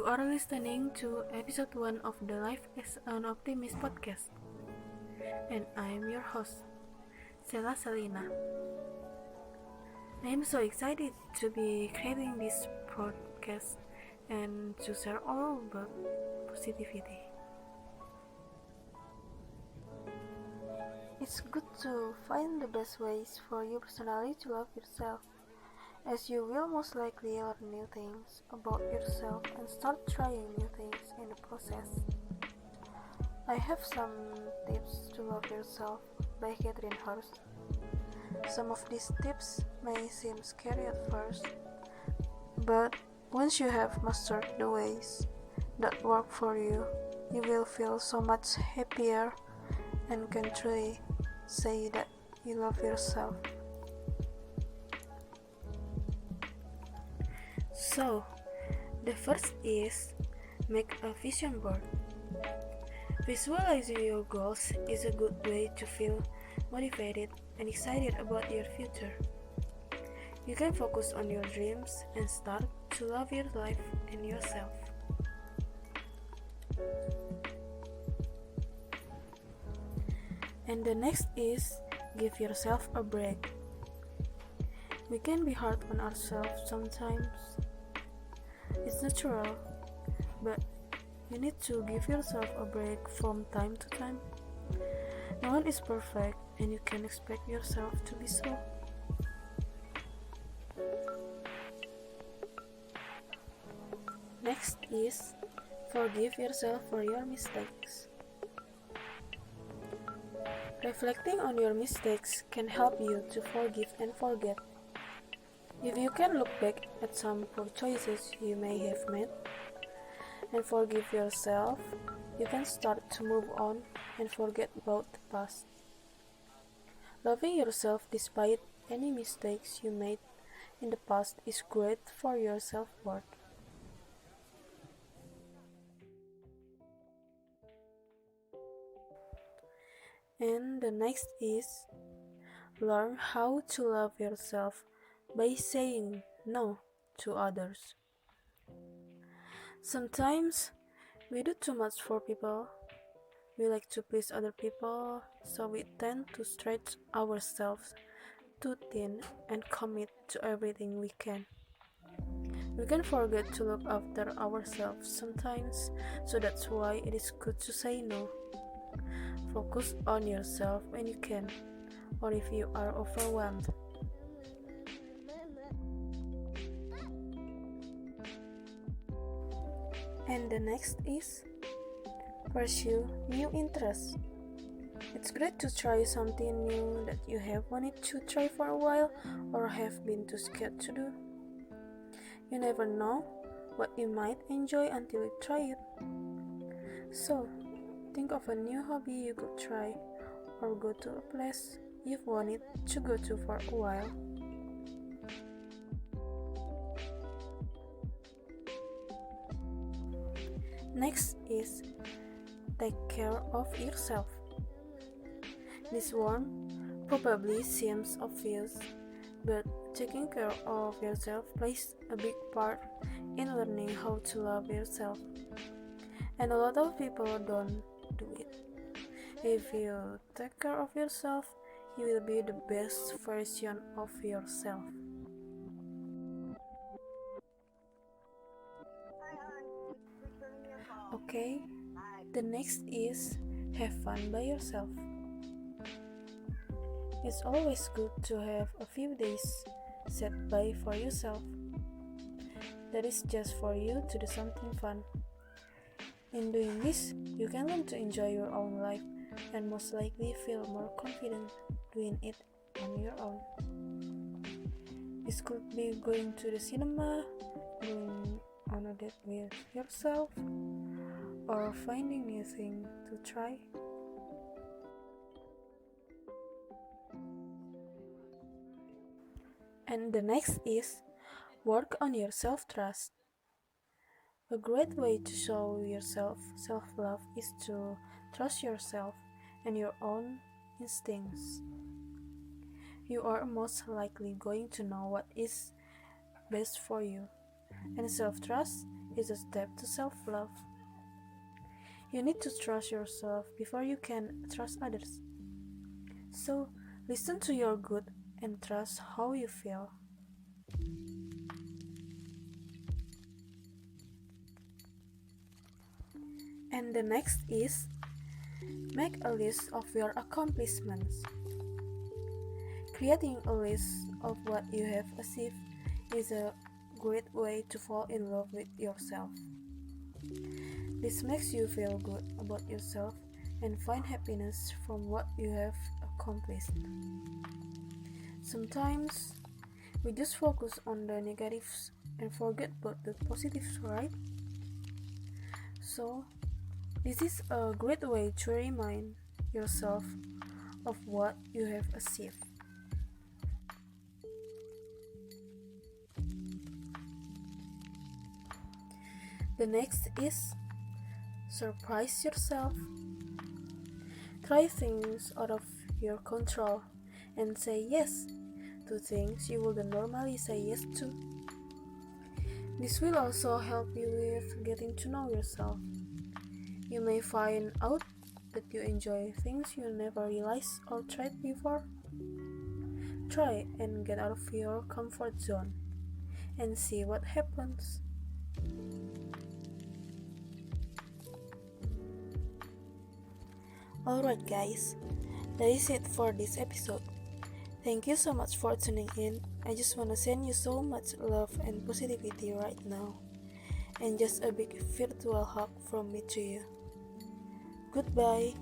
are listening to episode 1 of the Life as an Optimist podcast, and I am your host, Sela Salina. I am so excited to be creating this podcast and to share all about positivity. It's good to find the best ways for you personally to love yourself, as you will most likely learn new things about yourself and start trying new things in the process. I have some tips to love yourself by Catherine Hurst. Some of these tips may seem scary at first, but once you have mastered the ways that work for you, you will feel so much happier and can truly say that you love yourself. So, the first is make a vision board. Visualizing your goals is a good way to feel motivated and excited about your future. You can focus on your dreams and start to love your life and yourself. And the next is give yourself a break. We can be hard on ourselves sometimes. It's natural, but you need to give yourself a break from time to time. No one is perfect, and you can expect yourself to be so. Next is forgive yourself for your mistakes. Reflecting on your mistakes can help you to forgive and forget. If you can look back at some poor choices you may have made and forgive yourself, you can start to move on and forget about the past. Loving yourself despite any mistakes you made in the past is great for your self-worth. And the next is learn how to love yourself by saying no to others. Sometimes we do too much for people. We like to please other people, so we tend to stretch ourselves too thin and commit to everything we can. We can forget to look after ourselves sometimes, so that's why it is good to say no. Focus on yourself when you can, or if you are overwhelmed. And the next is pursue new interests. It's great to try something new that you have wanted to try for a while or have been too scared to do. You never know what you might enjoy until you try it. So, think of a new hobby you could try, or go to a place you've wanted to go to for a while. Next is take care of yourself. This one probably seems obvious, but taking care of yourself plays a big part in learning how to love yourself. And a lot of people don't do it. If you take care of yourself, you will be the best version of yourself. Okay, the next is have fun by yourself. It's always good to have a few days set by for yourself. That is just for you to do something fun. In doing this, you can learn to enjoy your own life and most likely feel more confident doing it on your own. This could be going to the cinema, going on a date with yourself, or finding new things to try. And the next is work on your self-trust. A great way to show yourself self-love is to trust yourself and your own instincts. You are most likely going to know what is best for you. And self-trust is a step to self-love. You need to trust yourself before you can trust others. So, listen to your gut and trust how you feel. And the next is make a list of your accomplishments. Creating a list of what you have achieved is a great way to fall in love with yourself. This makes you feel good about yourself and find happiness from what you have accomplished. Sometimes we just focus on the negatives and forget about the positives, right? So, this is a great way to remind yourself of what you have achieved. The next is surprise yourself. Try things out of your control and say yes to things you wouldn't normally say yes to. This will also help you with getting to know yourself. You may find out that you enjoy things you never realized or tried before. Try and get out of your comfort zone and see what happens. Alright guys, that is it for this episode. Thank you so much for tuning in. I just want to send you so much love and positivity right now. And just a big virtual hug from me to you. Goodbye.